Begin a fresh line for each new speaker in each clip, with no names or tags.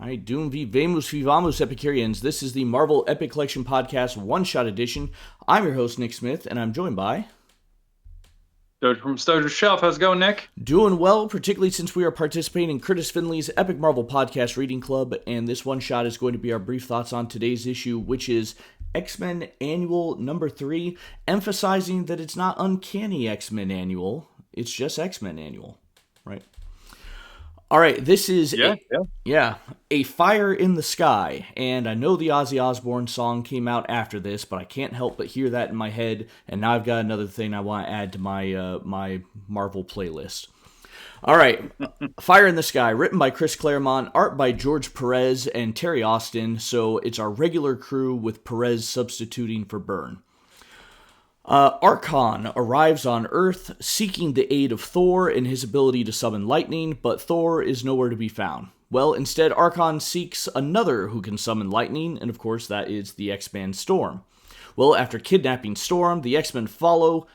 All right, Doom Vivamus Vivamus Epicureans. This is the Marvel Epic Collection Podcast One-Shot Edition. I'm your host, Nick Smith, and I'm joined by...
Stojr from Stojr Shelf. How's it going, Nick?
Doing well, particularly since we are participating in Kurtis Findlay's Epic Marvel Podcast Reading Club, and this one-shot is going to be our brief thoughts on today's issue, which is X-Men Annual number 3, emphasizing that it's not Uncanny X-Men Annual, it's just X-Men Annual, right? All right, this is a Fire in the Sky, and I know the Ozzy Osbourne song came out after this, but I can't help but hear that in my head, and now I've got another thing I want to add to my Marvel playlist. All right, Fire in the Sky, written by Chris Claremont, art by George Perez and Terry Austin, so it's our regular crew with Perez substituting for Byrne. Archon arrives on Earth seeking the aid of Thor in his ability to summon lightning, but Thor is nowhere to be found. Well, instead, Archon seeks another who can summon lightning, and of course that is the X-Man Storm. Well, after kidnapping Storm, the X-Men follow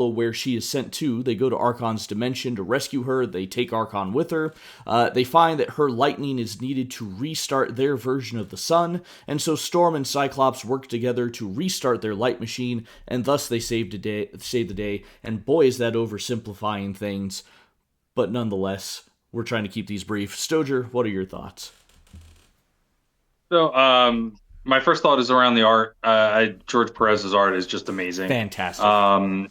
where she is sent to. They go to Archon's dimension to rescue her. They take Archon with her. They find that her lightning is needed to restart their version of the sun, and so Storm and Cyclops work together to restart their light machine, and thus they save the day. And boy, is that oversimplifying things. But nonetheless, we're trying to keep these brief. Stojr, what are your thoughts?
So, my first thought is around the art. George Perez's art is just amazing.
Fantastic.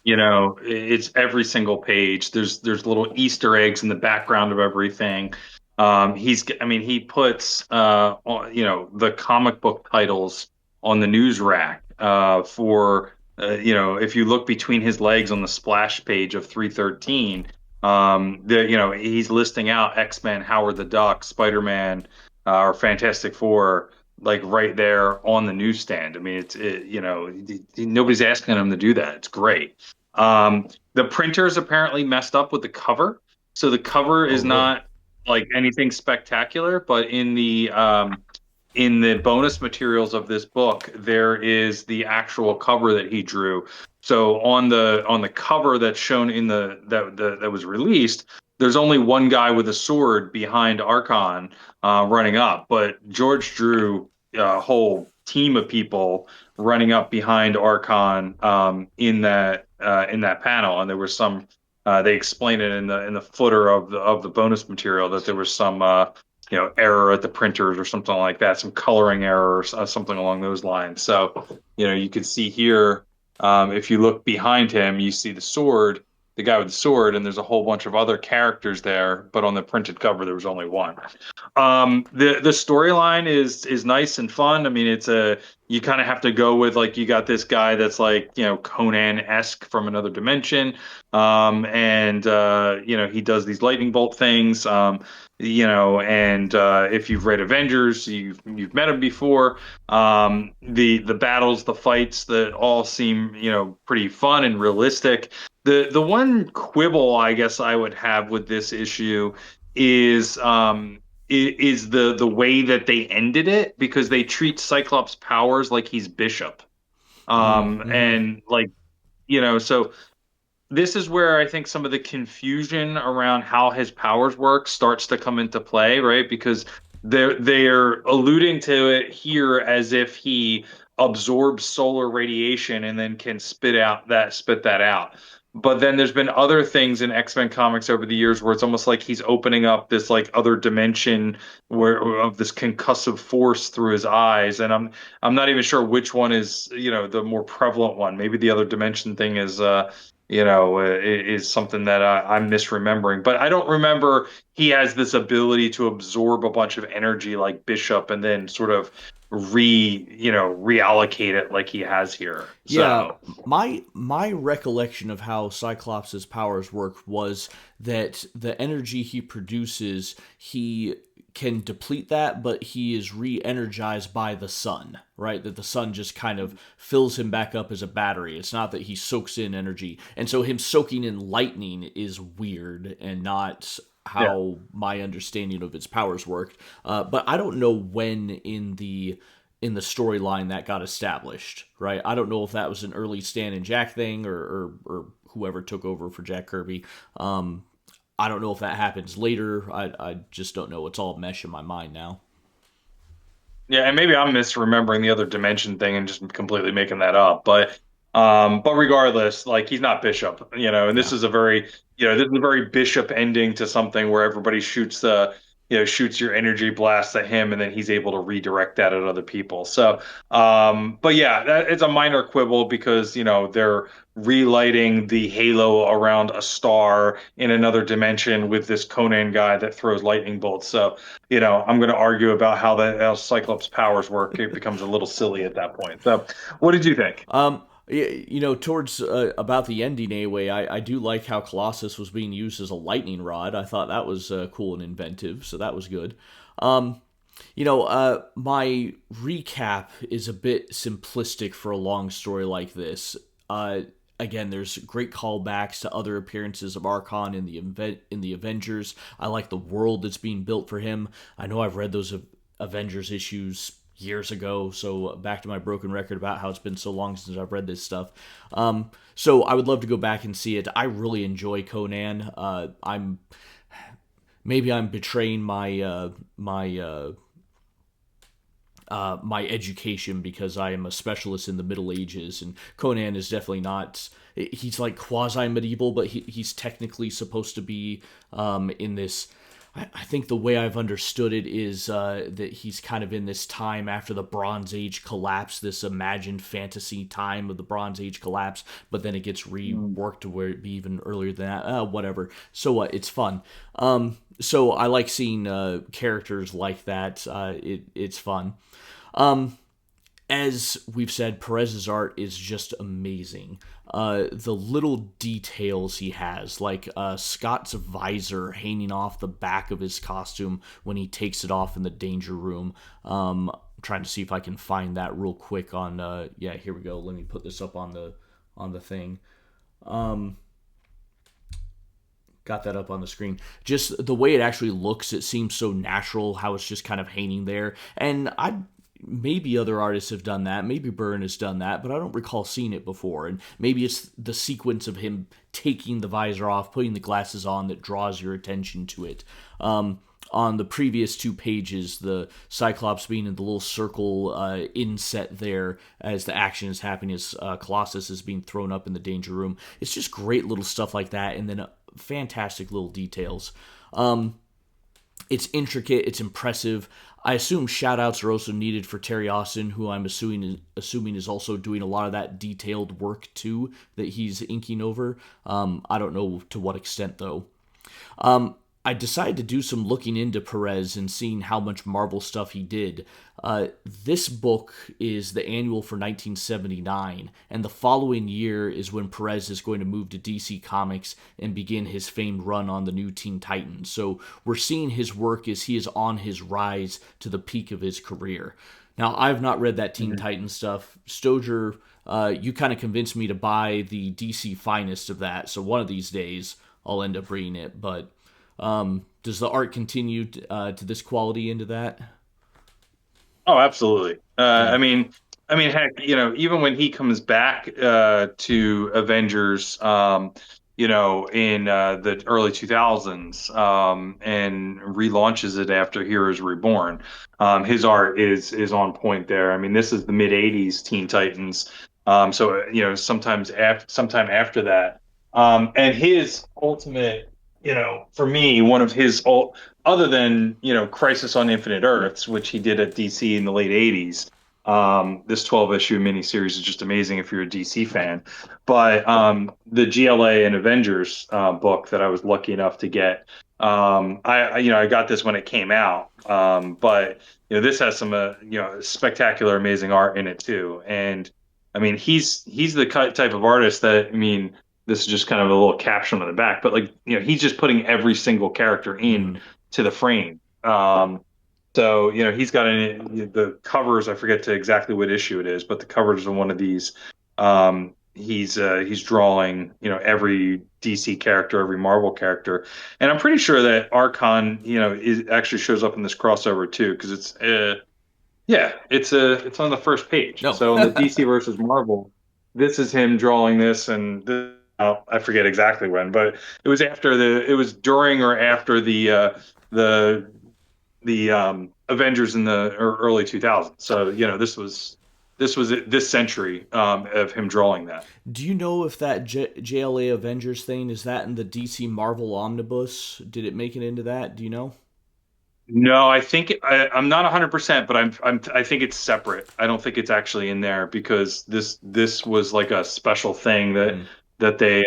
It's every single page. There's little Easter eggs in the background of everything. He puts the comic book titles on the news rack if you look between his legs on the splash page of 313. He's listing out X-Men, Howard the Duck, Spider-Man, or Fantastic Four, like right there on the newsstand. I mean, nobody's asking him to do that. It's great. The printer's apparently messed up with the cover, so the cover is not like anything spectacular. But in the bonus materials of this book, there is the actual cover that he drew. So on the cover that's shown in that was released, there's only one guy with a sword behind Archon running up, but George drew a whole team of people running up behind Archon in that panel, and there was some. They explain it in the footer of the bonus material that there was some error at the printers or something like that, some coloring error or something along those lines. So you can see here, if you look behind him, you see the guy with the sword, and there's a whole bunch of other characters there, but on the printed cover there was only one. The storyline is nice and fun. I mean, you kind of have to go with, like, you got this guy that's like, Conan-esque from another dimension, he does these lightning bolt things. If you've read Avengers, you've met him before. The battles, the fights, that all seem pretty fun and realistic. The one quibble I guess I would have with this issue is the way that they ended it, because they treat Cyclops' powers like he's Bishop. And like, so this is where I think some of the confusion around how his powers work starts to come into play, right? Because they're alluding to it here as if he absorbs solar radiation and then can spit that out. But then there's been other things in X-Men comics over the years where it's almost like he's opening up this like other dimension of this concussive force through his eyes, and I'm not even sure which one is the more prevalent one. Maybe the other dimension thing is something that I'm misremembering. But I don't remember he has this ability to absorb a bunch of energy like Bishop and then sort of reallocate it like he has here.
Yeah,
So
my recollection of how Cyclops' powers work was that the energy he produces, he can deplete that, but he is re-energized by the sun, right? That the sun just kind of fills him back up as a battery. It's not that he soaks in energy. And so him soaking in lightning is weird and not
yeah.
how my understanding of its powers worked. But I don't know when in the storyline that got established, right? I don't know if that was an early Stan and Jack thing or whoever took over for Jack Kirby. I don't know if that happens later. I just don't know. It's all mesh in my mind now.
Yeah, and maybe I'm misremembering the other dimension thing and just completely making that up. But regardless, like he's not Bishop, and
Yeah.
this is a very Bishop ending to something where everybody shoots your energy blast at him, and then he's able to redirect that at other people. So, but yeah, it's a minor quibble because they're relighting the halo around a star in another dimension with this Conan guy that throws lightning bolts. So I'm going to argue about how Cyclops' powers work. It becomes a little silly at that point. So, what did you think?
Towards about the ending anyway, I do like how Colossus was being used as a lightning rod. I thought that was cool and inventive, so that was good. My recap is a bit simplistic for a long story like this. Again, there's great callbacks to other appearances of Archon in the Avengers. I like the world that's being built for him. I know I've read those Avengers issues years ago, so back to my broken record about how it's been so long since I've read this stuff. So I would love to go back and see it. I really enjoy Conan. I'm betraying my education because I am a specialist in the Middle Ages, and Conan is definitely not. He's like quasi medieval, but he's technically supposed to be in this. I think the way I've understood it is that he's kind of in this time after the Bronze Age collapse, this imagined fantasy time of the Bronze Age collapse, but then it gets reworked to where it be even earlier than that. Whatever. So it's fun. So I like seeing characters like that. It's fun. As we've said, Perez's art is just amazing. The little details he has, like Scott's visor hanging off the back of his costume when he takes it off in the danger room. I'm trying to see if I can find that real quick on. Yeah, here we go. Let me put this up on the thing. Got that up on the screen. Just the way it actually looks, it seems so natural. How it's just kind of hanging there, and maybe other artists have done that. Maybe Byrne has done that, but I don't recall seeing it before. And maybe it's the sequence of him taking the visor off, putting the glasses on that draws your attention to it. On the previous two pages, the Cyclops being in the little circle inset there as the action is happening, as Colossus is being thrown up in the danger room. It's just great little stuff like that, and then fantastic little details. It's intricate, it's impressive. I assume shoutouts are also needed for Terry Austin, who I'm assuming is also doing a lot of that detailed work too that he's inking over. I don't know to what extent though. I decided to do some looking into Perez and seeing how much Marvel stuff he did. This book is the annual for 1979, and the following year is when Perez is going to move to DC Comics and begin his famed run on the new Teen Titans. So we're seeing his work as he is on his rise to the peak of his career. Now, I've not read that Teen Titans stuff. Stojer, you kind of convinced me to buy the DC Finest of that, so one of these days I'll end up reading it, but does the art continue to this quality into that?
Oh, absolutely.
Yeah.
Heck, even when he comes back to Avengers, in the early 2000s, and relaunches it after Heroes Reborn, his art is on point there. I mean, this is the mid 80s Teen Titans, so sometime after that, and his ultimate, for me, one of his other than Crisis on Infinite Earths, which he did at DC in the late '80s. This 12 issue miniseries is just amazing if you're a DC fan. But the GLA and Avengers book that I was lucky enough to get, I got this when it came out. But this has some spectacular, amazing art in it too. And I mean, he's the type of artist that this is just kind of a little caption on the back, but like he's just putting every single character in
Mm.
to the frame. So he's got the covers. I forget to exactly what issue it is, but the covers of one of these. He's drawing every DC character, every Marvel character, and I'm pretty sure that Archon is actually shows up in this crossover too because it's on the first page.
No.
So in the DC versus Marvel, this is him drawing this, and I forget exactly when, but it was during or after the Avengers in the early 2000s. So, this was this century of him drawing that.
Do you know if that JLA Avengers thing is that in the DC Marvel Omnibus? Did it make it into that? Do you know?
No, I'm not 100%, but I think it's separate. I don't think it's actually in there because this was like a special thing
Hmm.
that they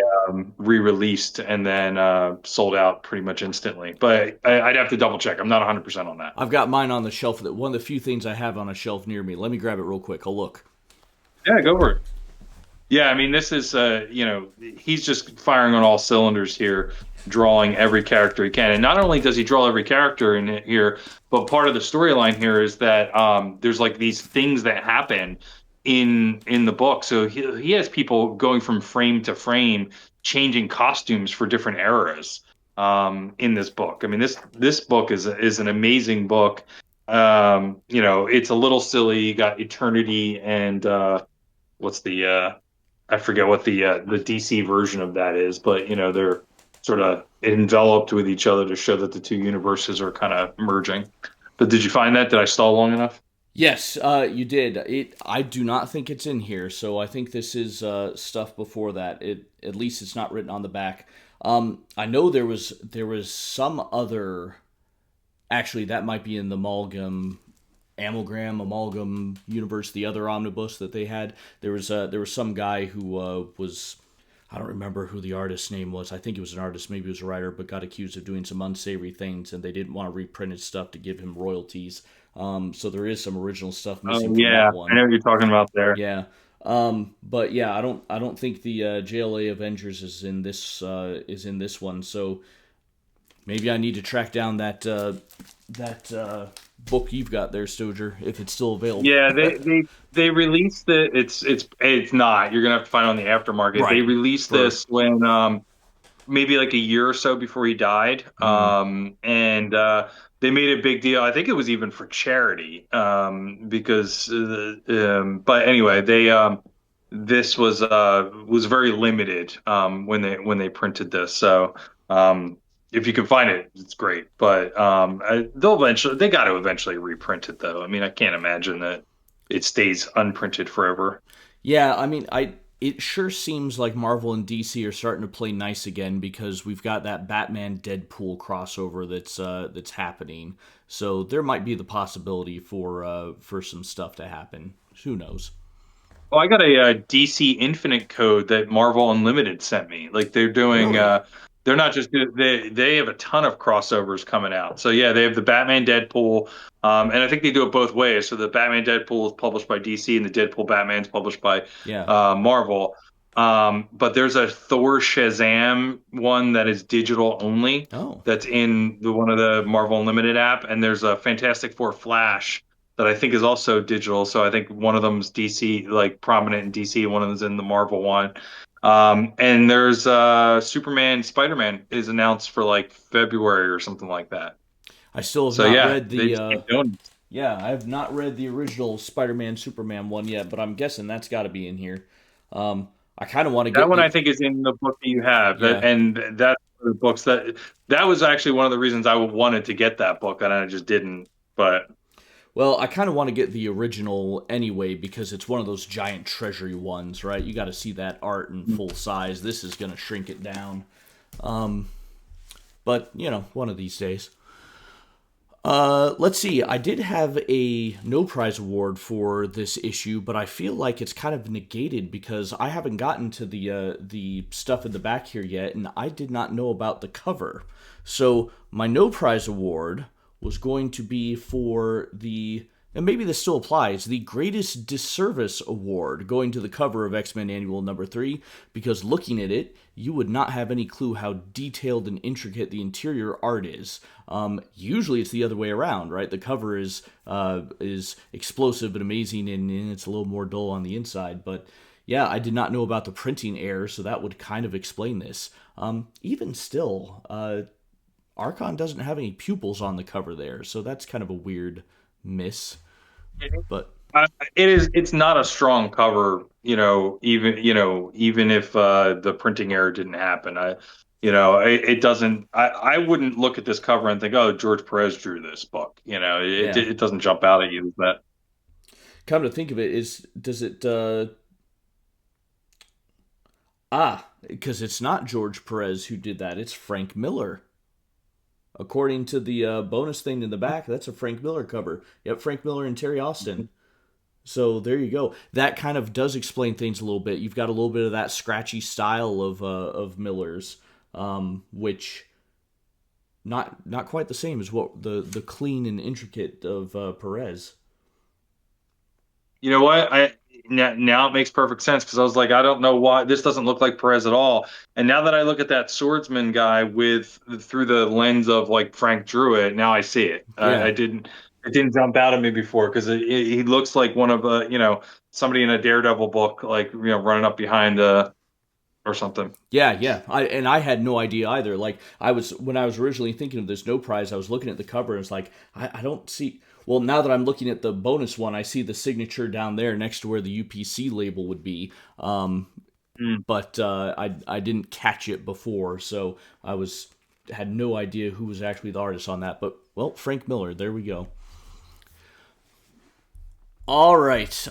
re-released and then sold out pretty much instantly. But I'd have to double check. I'm not 100% on that.
I've got mine on the shelf. That one of the few things I have on a shelf near me. Let me grab it real quick. I'll look.
Yeah, go for it. Yeah, I mean, this is, he's just firing on all cylinders here, drawing every character he can. And not only does he draw every character in it here, but part of the storyline here is that there's like these things that happen in the book. So he has people going from frame to frame, changing costumes for different eras in this book. I mean, this book is an amazing book. It's a little silly. You got Eternity and what's the I forget what the DC version of that is, but they're sort of enveloped with each other to show that the two universes are kind of merging. But did you find that? Did I stall long enough?
Yes, you did. It. I do not think it's in here, so I think this is stuff before that. At least it's not written on the back. I know there was some other. Actually, that might be in the amalgam universe, the other omnibus that they had. There was some guy who was, I don't remember who the artist's name was. I think he was an artist, maybe he was a writer, but got accused of doing some unsavory things, and they didn't want to reprint his stuff to give him royalties. So there is some original stuff
Oh
missing from
yeah,
that
I
one.
know what you're talking about there.
Yeah. But yeah, I don't think the JLA Avengers is in this one. So maybe I need to track down that book you've got there, Stoger, if it's still available.
Yeah, they released it. It's not. You're gonna have to find it on the aftermarket. They
Right.
released
For
this when maybe like a year or so before he died.
mm,
And they made a big deal. I think it was even for charity. Because but anyway, they this was very limited when they printed this. So if you can find it, it's great. But they got to eventually reprint it though. I mean, I can't imagine that it stays unprinted forever.
yeah, I mean, it sure seems like Marvel and DC are starting to play nice again because we've got that Batman Deadpool crossover that's happening. So there might be the possibility for some stuff to happen. Who knows?
Oh, I got a, DC Infinite code that Marvel Unlimited sent me. Like
Really?
they're not just they have a ton of crossovers coming out. So yeah, they have the Batman Deadpool, and I think they do it both ways. So the Batman Deadpool is published by DC, and the Deadpool Batman's published by
Yeah.
Marvel. But there's a Thor Shazam one that is digital only.
Oh.
That's in the one of the Marvel Unlimited app, and there's a Fantastic Four Flash that I think is also digital. So I think one of them's DC, like prominent in DC, one of them's in the Marvel one. And there's Superman, Spider-Man is announced for like February or something like that.
I still have
So
not
yeah,
read
they
the
just keep doing it.
yeah, I have not read the original Spider-Man Superman one yet, but I'm guessing that's got to be in here. I kind of want to
That
get
one I
the
think is in the book that you have.
yeah.
That's the books that was actually one of the reasons I wanted to get that book and I just didn't. But
Well, I kind of want to get the original anyway because it's one of those giant treasury ones, right? You got to see that art in full size. This is going to shrink it down. But, one of these days. Let's see. I did have a no prize award for this issue, but I feel like it's kind of negated because I haven't gotten to the stuff in the back here yet, and I did not know about the cover. So my no prize award was going to be for and maybe this still applies, the Greatest Disservice Award going to the cover of X-Men Annual number 3, because looking at it, you would not have any clue how detailed and intricate the interior art is. Usually it's the other way around, right? The cover is explosive and amazing, and it's a little more dull on the inside, but yeah, I did not know about the printing error, so that would kind of explain this. Even still, Archon doesn't have any pupils on the cover there, so that's kind of a weird miss. But
It's not a strong cover, even if the printing error didn't happen. It doesn't. I wouldn't look at this cover and think, oh, George Perez drew this book.
Yeah.
It doesn't jump out at you that.
Come to think of it, does it? Because it's not George Perez who did that. It's Frank Miller. According to the bonus thing in the back, that's a Frank Miller cover. Yep, Frank Miller and Terry Austin. So there you go. That kind of does explain things a little bit. You've got a little bit of that scratchy style of Miller's, which not quite the same as what the clean and intricate of Perez.
You know what? Now it makes perfect sense because I was like, I don't know why this doesn't look like Perez at all. And now that I look at that swordsman guy with through the lens of like Frank drew it, now I see it.
Yeah,
It didn't jump out at me before because he looks like one of somebody in a Daredevil book, like running up behind or something.
yeah. I had no idea either. Like I was when I was originally thinking of this no prize, I was looking at the cover and it's like I don't see. Well, now that I'm looking at the bonus one, I see the signature down there next to where the UPC label would be.
Mm.
But I didn't catch it before, so had no idea who was actually the artist on that. But well, Frank Miller, there we go. All right,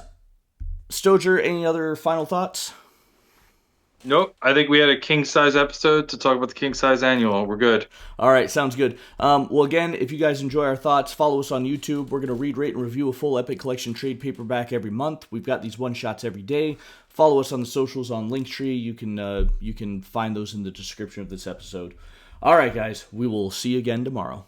Stoger, any other final thoughts?
Nope. I think we had a king size episode to talk about the king size annual. We're good.
All right, sounds good. Well, again, if you guys enjoy our thoughts, follow us on YouTube. We're going to read, rate, and review a full Epic Collection trade paperback every month. We've got these one-shots every day. Follow us on the socials on Linktree. You can find those in the description of this episode. All right, guys, we will see you again tomorrow.